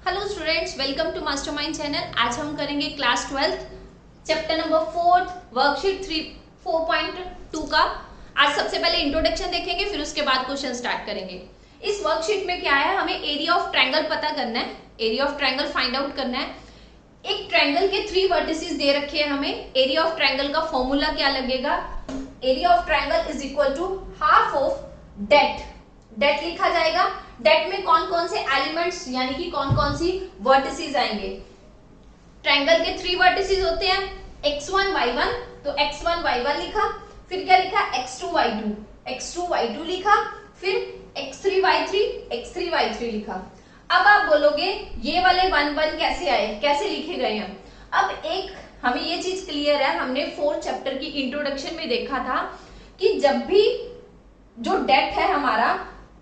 Hello students, welcome to Mastermind channel. आज हम करेंगे क्लास 12 चैप्टर नंबर 4 वर्कशीट 4.2 का। आज सबसे पहले इंट्रोडक्शन देखेंगे, फिर उसके बाद क्वेश्चन स्टार्ट करेंगे। इस वर्कशीट में क्या है, हमें एरिया ऑफ ट्रायंगल पता करना है, area of triangle find out करना है। एक ट्रायंगल के 3 वर्टिसेस दे रखे हैं हमें। एरिया ऑफ ट्रायंगल का फॉर्मूला क्या लगेगा, area of triangle is equal to half of det. Det लिखा जाएगा। डेट में कौन कौन से एलिमेंट्स यानी कि कौन कौन सी वर्टिसेस आएंगे। ट्रायंगल के 3 वर्टिसेस होते हैं, x1 y1, तो x1 y1 लिखा, फिर क्या लिखा x2 y2, x2 y2 लिखा, फिर x3 y3, x3 y3 लिखा। अब आप बोलोगे ये वाले 1 1 कैसे आए, कैसे लिखे गए हैं। अब एक हमें ये चीज क्लियर है, हमने 4th चैप्टर की इंट्रोडक्शन में देखा था कि जब भी जो डेट है हमारा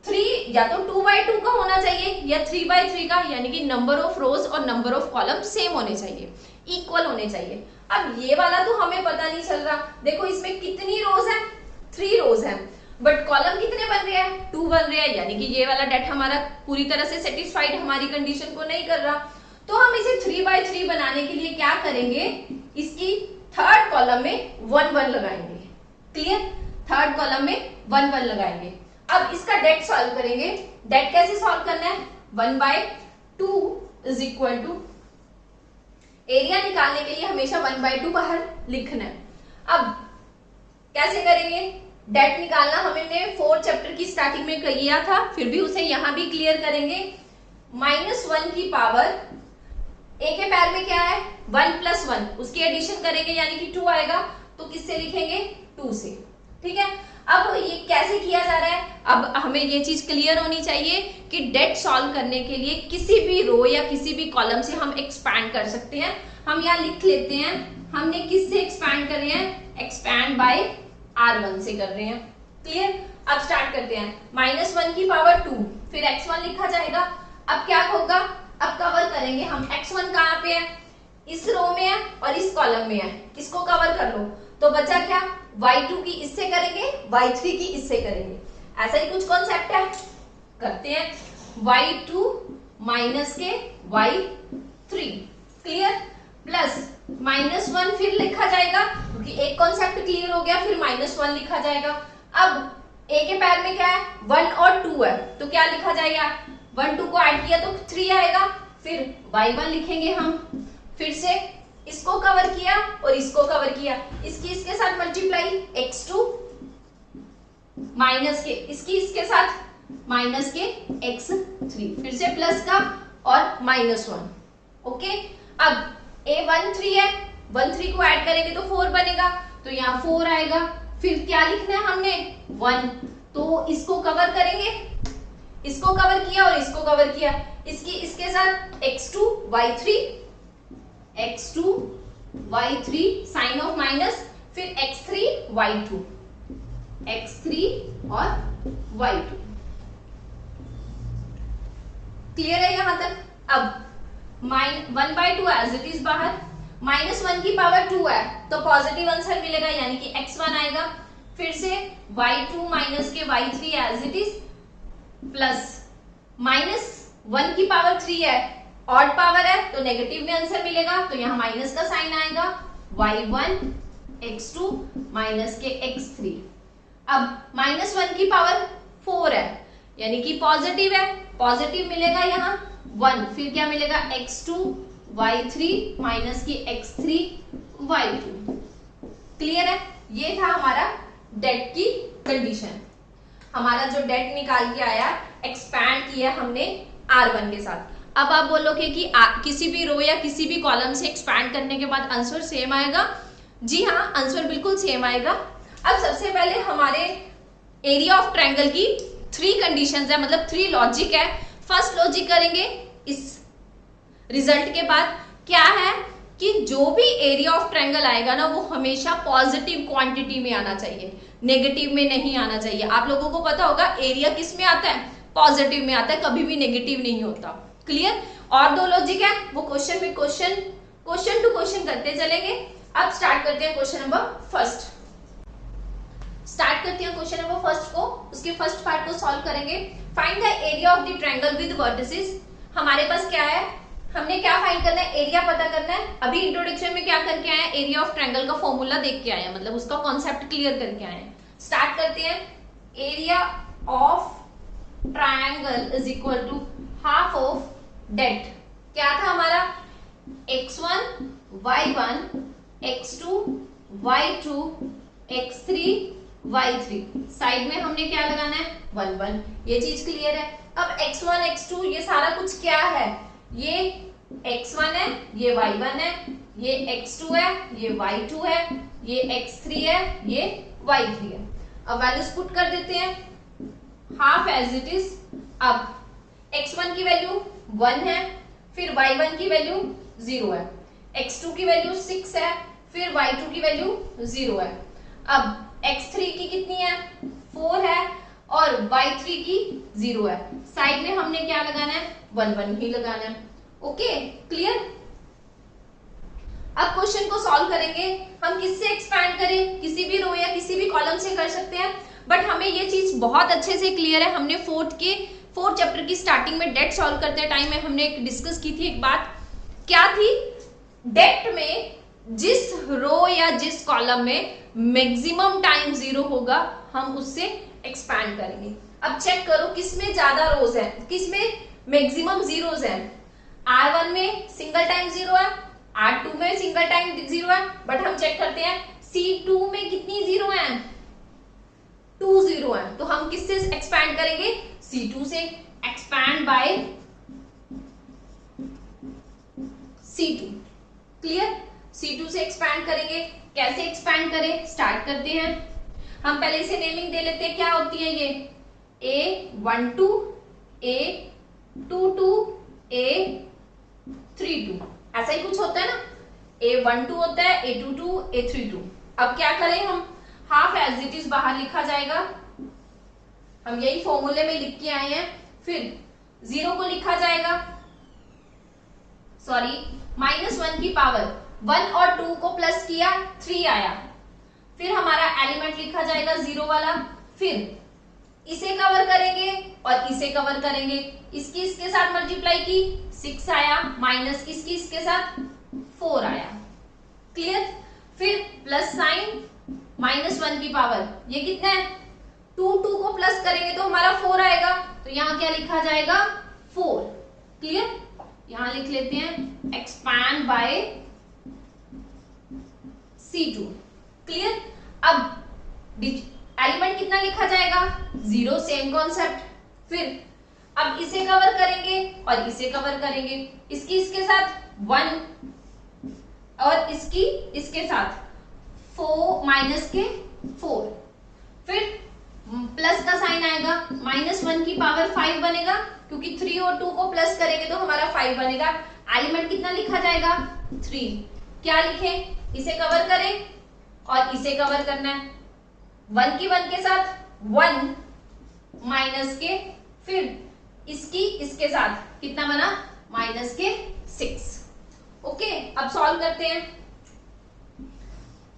3 या तो 2/2 का होना चाहिए या 3/3 का, यानी कि नंबर ऑफ रोज और नंबर ऑफ कॉलम सेम होने चाहिए, इक्वल होने चाहिए। अब ये वाला तो हमें पता नहीं चल रहा। देखो इसमें कितनी रोज है, 3 रोज है, बट कॉलम कितने बन रहे हैं, 2 बन रहे हैं, यानी कि ये वाला डेट हमारा पूरी तरह से सेटिस्फाइड हमारी कंडीशन को नहीं कर रहा। तो हम इसे 3/3 बनाने के लिए क्या करेंगे, इसकी 3rd कॉलम में 1 1 लगाएंगे। क्लियर, 3rd कॉलम में 1 1 लगाएंगे। अब इसका डेट सॉल्व करेंगे। डेट कैसे सॉल्व करना है, 1/2 इज इक्वल टू, एरिया निकालने के लिए हमेशा 1/2 बाहर लिखना है। अब कैसे करेंगे, डेट निकालना हमने 4th चैप्टर की स्टार्टिंग में किया था, फिर भी उसे यहां भी क्लियर करेंगे। -1 की पावर, ए के पैर में क्या है 1 + 1, उसकी एडिशन करेंगे यानी कि 2 आएगा, तो किससे लिखेंगे 2 से। ठीक है, अब ये कैसे किया जा रहा है, अब हमें ये चीज क्लियर होनी चाहिए कि डेट सॉल्व करने के लिए किसी भी रो या किसी भी कॉलम से हम एक्सपैंड कर सकते हैं। हम यहाँ लिख लेते हैं, हमने किससे एक्सपैंड कर रहे हैं, एक्सपैंड बाय R1 से कर रहे हैं। क्लियर, अब स्टार्ट करते हैं। -1 की पावर 2, फिर x1 लिखा जाएगा। अब क्या होगा, अब कवर करेंगे हम। x1 कहाँ पे है, इस रो में है और इस कॉलम में है, इसको कवर कर लो। तो बचा क्या, y2 की इससे करेंगे, y3 की इससे करेंगे। ऐसा ही कुछ कॉन्सेप्ट है, करते हैं। y2 माइनस के y3, क्लियर, प्लस -1 फिर लिखा जाएगा, क्योंकि एक कॉन्सेप्ट क्लियर हो गया, फिर -1 लिखा जाएगा। अब a के पैर में क्या है 1 और 2 है, तो क्या लिखा जाएगा, 1 2 को ऐड किया तो 3 आएगा, फिर y1 लिखेंगे हम, फिर से इसको कवर किया और इसको कवर किया, इसकी इसके साथ मल्टीप्लाई, x2 माइनस के इसकी इसके साथ माइनस के x3, फिर से प्लस का और -1। ओके, अब a13 है, 13 को ऐड करेंगे तो 4 बनेगा, तो यहाँ 4 आएगा। फिर क्या लिखना है हमने 1, तो इसको कवर करेंगे, इसको कवर किया और इसको कवर किया, इसकी इसके साथ x2 y3 sign of minus, फिर x3 y2 और y2। क्लियर है यहां तक। अब 1/2 एज इट इज बाहर, -1 की पावर 2 है तो पॉजिटिव आंसर मिलेगा, यानी कि x1 आएगा। फिर से y2 माइनस के y3 as it is, plus -1 की पावर 3 है, ऑड पावर है तो नेगेटिव में आंसर मिलेगा, तो यहाँ माइनस का साइन आएगा, y1 x2 माइनस के x3। अब -1 की पावर 4 है, यानी कि पॉजिटिव है, पॉजिटिव मिलेगा यहाँ 1, फिर क्या मिलेगा x2 y3 माइनस की x3 y2। क्लियर है, ये था हमारा डेट की कंडीशन। हमारा जो डेट निकाल के आया, एक्सपैंड किया हमने R1 के साथ। अब आप बोलोगे कि किसी भी रो या किसी भी कॉलम से एक्सपैंड करने के बाद आंसर सेम आएगा। जी हाँ, आंसर बिल्कुल सेम आएगा। अब सबसे पहले हमारे एरिया ऑफ ट्रायंगल की 3 कंडीशंस है, मतलब 3 लॉजिक है। फर्स्ट लॉजिक करेंगे इस रिजल्ट के बाद, क्या है कि जो भी एरिया ऑफ ट्रायंगल आएगा ना, वो हमेशा पॉजिटिव क्वांटिटी में आना चाहिए, नेगेटिव में नहीं आना चाहिए। आप लोगों को पता होगा एरिया किस में आता है, पॉजिटिव में आता है, कभी भी नेगेटिव नहीं होता। क्लियर, और 2 लॉजिक है, वो क्वेश्चन टू क्वेश्चन करते चलेंगे। अब स्टार्ट करते हैं क्वेश्चन नंबर फर्स्ट। स्टार्ट करते हैं क्वेश्चन नंबर फर्स्ट को, उसके फर्स्ट पार्ट को सॉल्व करेंगे। Find the area of the triangle with vertices. हमारे पास क्या है, हमने क्या फाइंड करना है, एरिया पता करना है। अभी इंट्रोडक्शन में क्या करके आए हैं, एरिया ऑफ ट्रायंगल का फॉर्मूला देख के आए हैं, मतलब उसका कॉन्सेप्ट क्लियर करके आए हैं। स्टार्ट करते हैं। Area of triangle is equal to half of det. क्या था हमारा, x1 y1 x2 y2 x3 y3। Side में हमने क्या लगाना है, 1 1। ये चीज क्लियर है। अब x1 x2 ये सारा कुछ क्या है, ये x1 है, ये y1 है, ये x2 है, ये y2 है, ये x3 है, ये y3 है। अब वैल्यूज पुट कर देते हैं, हाफ एज इट इज। अब x1 की वैल्यू 1 है, फिर y1 की वैल्यू 0 है, x2 की वैल्यू 6 है, फिर y2 की वैल्यू 0 है। अब x3 की कितनी है, 4 है, और y3 की 0 है। साइड में हमने क्या लगाना है, 1 1 ही लगाना है। Okay clear. अब क्वेश्चन को सॉल्व करेंगे। हम किससे एक्सपैंड करें, किसी भी रो या किसी भी कॉलम से कर सकते हैं, बट हमें ये चीज बहुत अच्छे से क्लियर है। हमने फोर्थ चैप्टर की स्टार्टिंग में डेट सॉल्व करते टाइम में हमने डिस्कस की थी एक बात, क्या थी, डेट में जिस रो या जिस कॉलम में मैक्सिमम टाइम 0 होगा हम उससे एक्सपैंड करेंगे। अब चेक करो किसमें ज्यादा रोज है, किसमें मैक्सिमम जीरोस है। R1 में सिंगल टाइम 0 है, R2 में सिंगल टाइम 0 है, बट हम चेक करते हैं C2 में कितनी 0 है, 2 0 है। तो हम किससे एक्सपैंड करेंगे, C2 से। Expand bye C2। Clear. C2 से एक्सपैंड करेंगे। कैसे एक्सपैंड करें, स्टार्ट करते हैं। हम पहले इसे नेमिंग दे लेते हैं, क्या होती है ये, A12 A22 A32, ऐसा ही कुछ होता है ना, A12 होता है, A22 A32। अब क्या करें हम, हाफ एज इट इज बाहर लिखा जाएगा, हम यही फॉर्मूले में लिख के आए हैं। फिर 0 को लिखा जाएगा, सॉरी -1 की पावर 1 और 2 को प्लस किया 3 आया। फिर हमारा एलिमेंट लिखा जाएगा 0 वाला, फिर इसे कवर करेंगे और इसे कवर करेंगे। इसकी इसके साथ मल्टीप्लाई की 6 आया, माइनस इसकी इसके साथ 4 आया। क्लियर। फिर प्लस साइन, -1 की पावर ये कितना है, 2 को प्लस करेंगे तो हमारा 4 आएगा, तो यहां क्या लिखा जाएगा, 4। क्लियर। यहां लिख लेते हैं एक्सपैंड बाय C2। क्लियर। अब एलिमेंट कितना लिखा जाएगा, 0, सेम कॉन्सेप्ट। फिर अब इसे कवर करेंगे और इसे कवर करेंगे, इसकी इसके साथ 1 और इसकी इसके साथ 4 माइनस के 4। फिर प्लस का साइन आएगा, -1 की पावर 5 बनेगा, क्योंकि 3 और 2 को प्लस करेंगे तो हमारा 5 बनेगा। एलिमेंट कितना लिखा जाएगा, 3। क्या लिखें, इसे कवर करें और इसे कवर करना है, 1 की 1 के साथ 1 माइनस के, फिर इसकी इसके साथ कितना बना, -6। ओके। अब सॉल्व करते हैं।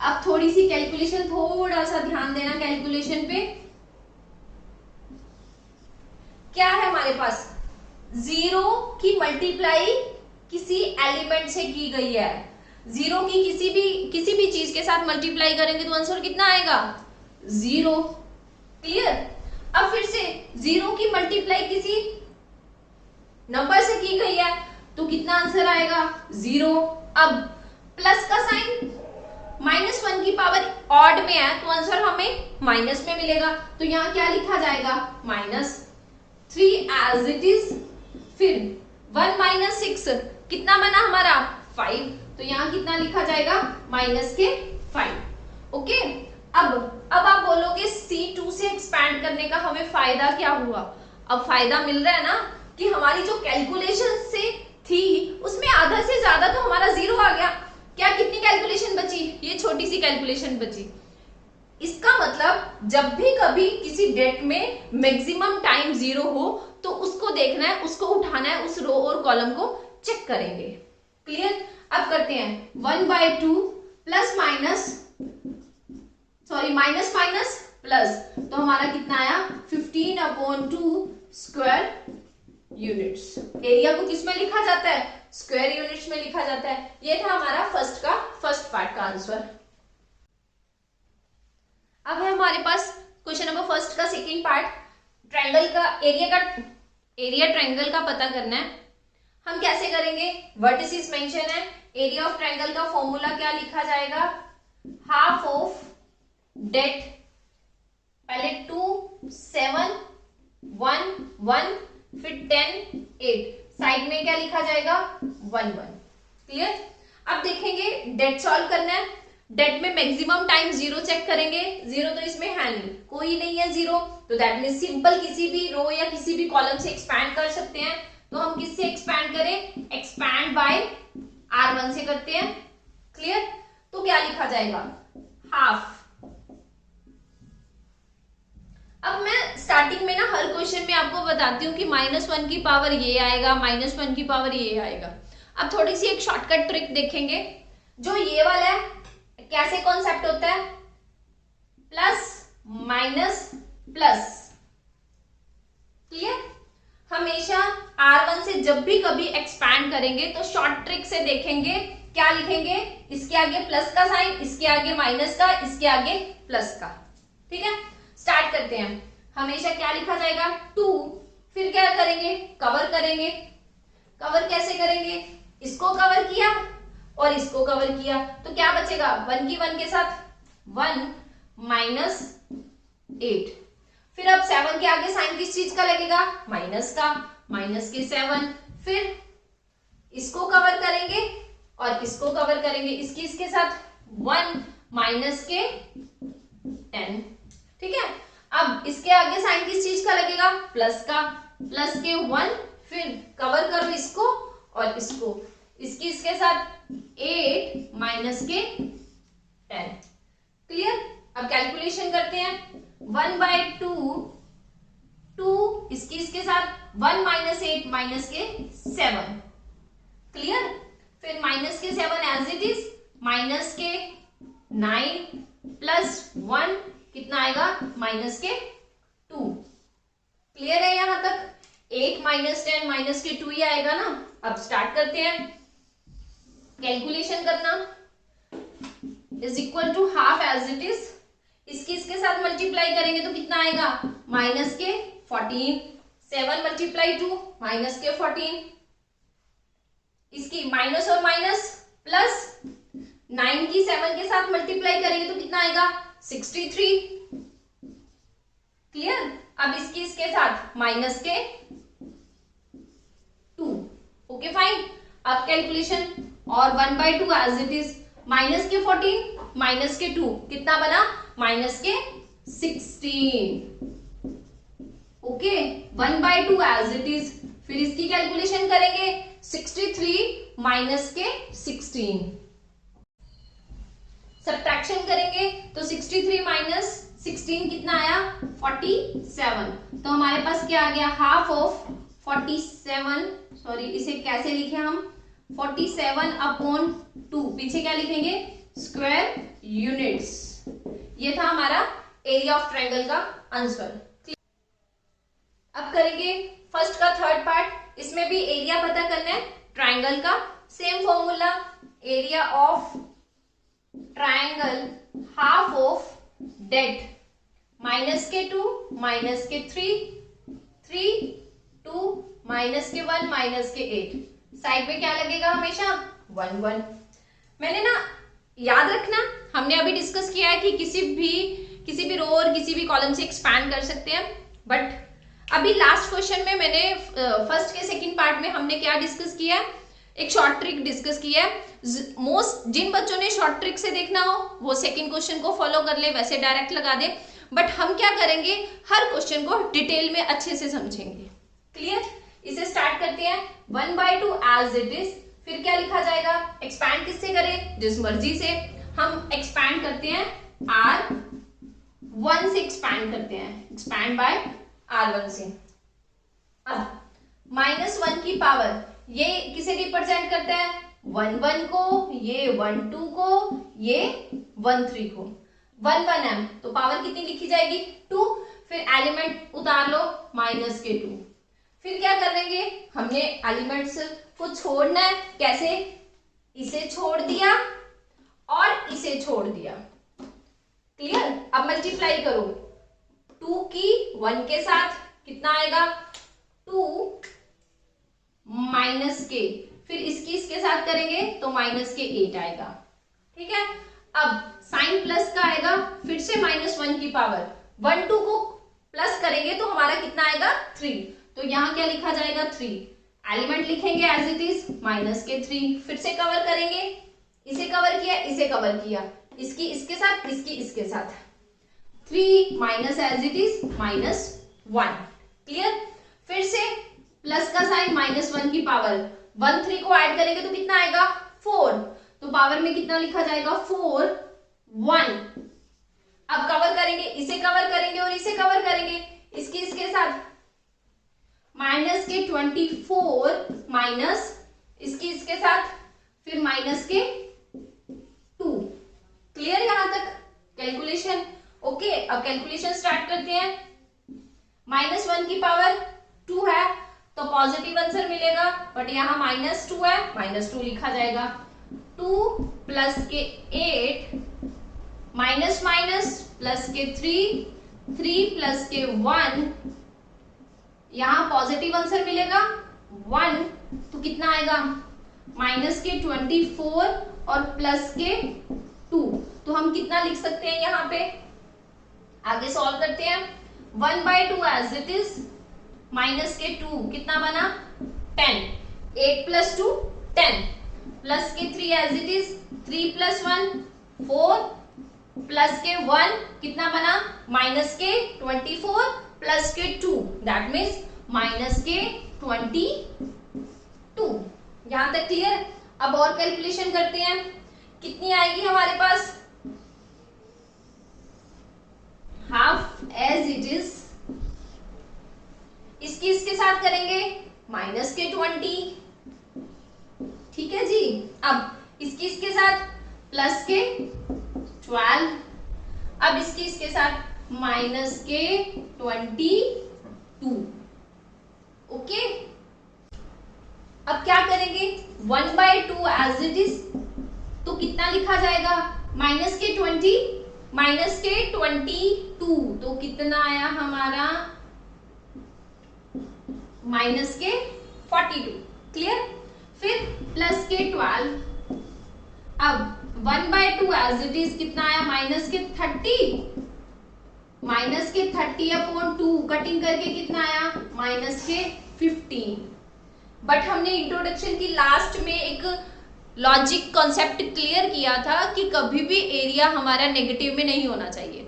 अब थोड़ी सी कैलकुलेशन, थोड़ा सा ध्यान देना कैलकुलेशन पे। क्या है हमारे पास, 0 की मल्टीप्लाई किसी एलिमेंट से की गई है। 0 की किसी भी चीज के साथ मल्टीप्लाई करेंगे तो आंसर कितना आएगा, 0। क्लियर। अब फिर से 0 की मल्टीप्लाई किसी नंबर से की गई है तो कितना आंसर आएगा, 0। अब प्लस का साइन, -1 की पावर ऑड में है तो आंसर हमें माइनस में मिलेगा, तो यहाँ क्या लिखा जाएगा, -3 एज इट इज। फिर 1 - 6 कितना बना हमारा, 5, तो यहाँ कितना लिखा जाएगा, -5। ओके। अब आप बोलोगे C2 से एक्सपैंड करने का हमें फायदा क्या हुआ। अब फायदा मिल रहा है ना कि हमारी जो कैलकुलेशन से थी उसमें आधा से ज्यादा तो हमारा 0 आ गया। क्या कितनी कैलकुलेशन बची, ये छोटी सी कैलकुलेशन बची। इसका मतलब जब भी कभी किसी डेट में मैक्सिमम टाइम 0 हो तो उसको देखना है, उसको उठाना है, उस रो और कॉलम को चेक करेंगे। क्लियर। अब करते हैं 1/2 plus minus, sorry minus plus, तो हमारा कितना आया, 15/2 स्क्वायर यूनिट्स। एरिया को किस में लिखा जाता है? स्क्वायर यूनिट्स में लिखा जाता है। ये था हमारा फर्स्ट पार्ट का आंसर। अब है हमारे पास क्वेश्चन नंबर फर्स्ट का सेकंड पार्ट। ट्रायंगल का एरिया ट्रायंगल का पता करना है। हम कैसे करेंगे? वर्टिसेस मेंशन है। एरिया ऑफ ट्रायंगल का फॉर्मूला क्या लिखा जाएगा? हाफ ऑफ डेट, पहले 2 7 1 1 फिर 10 8, साइड में क्या लिखा जाएगा? 1 1। क्लियर? अब देखेंगे डेट सॉल्व करना है। डेट में मैक्सिमम टाइम 0 चेक करेंगे। 0 तो इसमें है नहीं, कोई नहीं है 0, तो दैट मीन सिंपल किसी भी रो या किसी भी कॉलम से एक्सपैंड कर सकते हैं। तो हम किससे एक्सपैंड करें? एक्सपैंड बाय R1 से करते हैं। क्लियर? तो क्या लिखा जाएगा? हाफ। अब मैं स्टार्टिंग में ना हर क्वेश्चन में आपको बताती हूँ कि -1 की पावर ये आएगा, -1 की पावर ये आएगा। अब थोड़ी सी एक शॉर्टकट ट्रिक देखेंगे। जो ये वाला है कैसे कॉन्सेप्ट होता है? Plus minus plus. क्लियर? हमेशा R1 से जब भी कभी एक्सपैंड करेंगे तो शॉर्ट ट्रिक से देखेंगे क्या लिखेंगे? इसके आगे प्लस का साइन, इसके आगे माइनस का, इसके आगे प्लस का। ठीक है, स्टार्ट करते हैं। हमेशा क्या लिखा जाएगा? 2, फिर क्या करेंगे? कवर करेंगे। कवर कैसे करेंगे? इसको कवर किया और इसको कवर किया, तो क्या बचेगा? 1 की 1 के साथ 1 माइनस 8। फिर अब 7 के आगे साइन किस चीज का लगेगा? माइनस का, माइनस के 7। फिर इसको कवर करेंगे और इसको कवर करेंगे, इसके साथ 1 माइनस के 10। ठीक है, अब इसके आगे साइन किस चीज का लगेगा? प्लस का, प्लस के 1। फिर कवर करो इसको और इसको, इसके साथ 8 माइनस के 10। क्लियर? अब कैलकुलेशन करते हैं। 1/2, 2 इसके साथ 1 माइनस 8 माइनस के 7। क्लियर? फिर माइनस के 7 एज इट इज, माइनस के 9 प्लस 1 कितना आएगा? माइनस के 2। क्लियर है यहां तक? 8 माइनस 10 माइनस के 2 ही आएगा ना। अब स्टार्ट करते हैं कैलकुलेशन करना। Is equal to half as it is, इसके साथ मल्टीप्लाई करेंगे तो कितना आएगा? माइनस के 14। 7 मल्टीप्लाई 2 माइनस के 14, इसकी माइनस और माइनस प्लस 9 की 7 के साथ मल्टीप्लाई करेंगे तो कितना आएगा? 63। क्लियर? अब इसके साथ माइनस के 2। Okay fine. अब कैलकुलेशन और 1/2 एज इट इज, माइनस के 14 माइनस के 2 कितना बना? माइनस के 16। Okay, 1/2 as it is. फिर इसकी कैलकुलेशन करेंगे, 63 माइनस के 16। सब्ट्रैक्शन करेंगे तो 63 माइनस 16 कितना आया? 47। तो हमारे पास क्या आ गया? हाफ ऑफ 47, सॉरी इसे कैसे लिखे हम? 47/2, पीछे क्या लिखेंगे? Square units. ये था हमारा एरिया ऑफ ट्रायंगल का आंसर। अब करेंगे फर्स्ट का थर्ड पार्ट। इसमें भी एरिया पता करना है ट्रायंगल का। Same formula, area of triangle half of det, minus के 2 माइनस के 3 3 2 माइनस के 1 माइनस के 8, साइड में क्या लगेगा? हमेशा 1 1। मैंने ना याद रखना, हमने अभी डिस्कस किया है कि किसी भी रो और किसी भी कॉलम से एक्सपैंड कर सकते हैं। बट अभी लास्ट क्वेश्चन में मैंने फर्स्ट के सेकंड पार्ट में हमने क्या डिस्कस किया है? एक शॉर्ट ट्रिक डिस्कस किया है। जिन बच्चों ने शॉर्ट ट्रिक से देखना हो वो सेकंड क्वेश्चन को फॉलो कर ले, वैसे डायरेक्ट लगा दे। बट हम क्या करेंगे? हर क्वेश्चन को डिटेल में अच्छे से समझेंगे। क्लियर? इसे स्टार्ट करते हैं। 1/2 एज इट इज। फिर क्या लिखा जाएगा? एक्सपैंड किससे करें? जिस मर्जी से। हम एक्सपैंड करते हैं R1 से, एक्सपैंड करते हैं, एक्सपैंड बाय R1 से। अब -1 की पावर ये किसे रिप्रेजेंट करता है? 1 1 को, ये 1 2 को, ये 1 3 को। 1 1 m, तो पावर कितनी लिखी जाएगी? 2। फिर एलिमेंट उतार लो, माइनस के 2। फिर क्या करेंगे, हमने एलिमेंट्स को छोड़ना है, कैसे, इसे छोड़ दिया और इसे छोड़ दिया, क्लियर। अब मल्टीप्लाई करो 2 की 1 के साथ, कितना आएगा 2 माइनस के, फिर इसकी इसके साथ करेंगे तो माइनस के 8 आएगा, ठीक है। अब साइन प्लस का आएगा, फिर से -1 की पावर, 1 2 को प्लस करेंगे तो हमारा कितना आएगा 3, तो यहां क्या लिखा जाएगा 3, एलिमेंट लिखेंगे एज इट इज माइनस के 3, फिर से कवर करेंगे, इसे कवर किया, इसे कवर किया, इसकी इसके साथ, इसकी इसके साथ, 3 minus as it is -1, clear. फिर से प्लस का साइन, -1 की पावर, 1 3 को ऐड करेंगे तो कितना आएगा 4, तो पावर में कितना लिखा जाएगा 4 1। अब कवर करेंगे, इसे कवर करेंगे और इसे कवर करेंगे, इसकी इसके साथ, माइनस के 24 माइनस इसकी इसके साथ, फिर माइनस के 2, क्लियर यहां तक कैलकुलेशन, ओके। अब कैलकुलेशन स्टार्ट करते हैं, -1 की पावर 2 है तो पॉजिटिव आंसर मिलेगा, बट यहाँ -2 है, -2 लिखा जाएगा, 2 प्लस के 8 माइनस माइनस प्लस के 3 प्लस के 1, यहां पॉजिटिव आंसर मिलेगा 1, तो कितना आएगा माइनस के 24 और प्लस के 2, तो हम कितना लिख सकते हैं यहाँ पे, आगे सॉल्व करते हैं, 1/2 एज इट इज, माइनस के 2 कितना बना 10, 8 प्लस 2 10, प्लस के 3 as it is, 3 plus 1 4, plus के 1 कितना बना माइनस के 24 प्लस के 2, दैट मीन्स माइनस के 22, यहां तक क्लियर। अब और कैलकुलेशन करते हैं, कितनी आएगी हमारे पास, हाफ एज इट इज, इसकी इसके साथ करेंगे माइनस के 20, ठीक है जी। अब इसकी इसके साथ प्लस के 12, अब इसकी इसके साथ माइनस के 22, ओके। अब क्या करेंगे 1/2 एज इट इज, तो कितना लिखा जाएगा माइनस के 20 माइनस के 22, तो कितना आया हमारा माइनस के 42, क्लियर। फिर प्लस के 12, अब 1/2 एज इट इज कितना आया माइनस के 30, माइनस के 30/2 कटिंग करके कितना आया माइनस के 15। बट हमने इंट्रोडक्शन की लास्ट में एक लॉजिक कॉन्सेप्ट क्लियर किया था कि कभी भी एरिया हमारा नेगेटिव में नहीं होना चाहिए,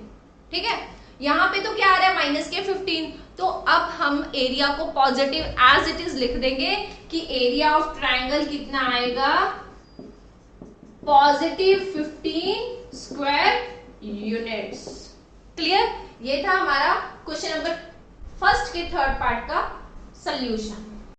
ठीक है। यहाँ पे तो क्या आ रहा है माइनस के 15, तो अब हम एरिया को पॉजिटिव एज इट इज लिख देंगे कि एरिया ऑफ ट्राइंगल कितना आएगा +15 स्क्वायर यूनिट्स, क्लियर। ये था हमारा क्वेश्चन नंबर फर्स्ट के थर्ड पार्ट का सॉल्यूशन।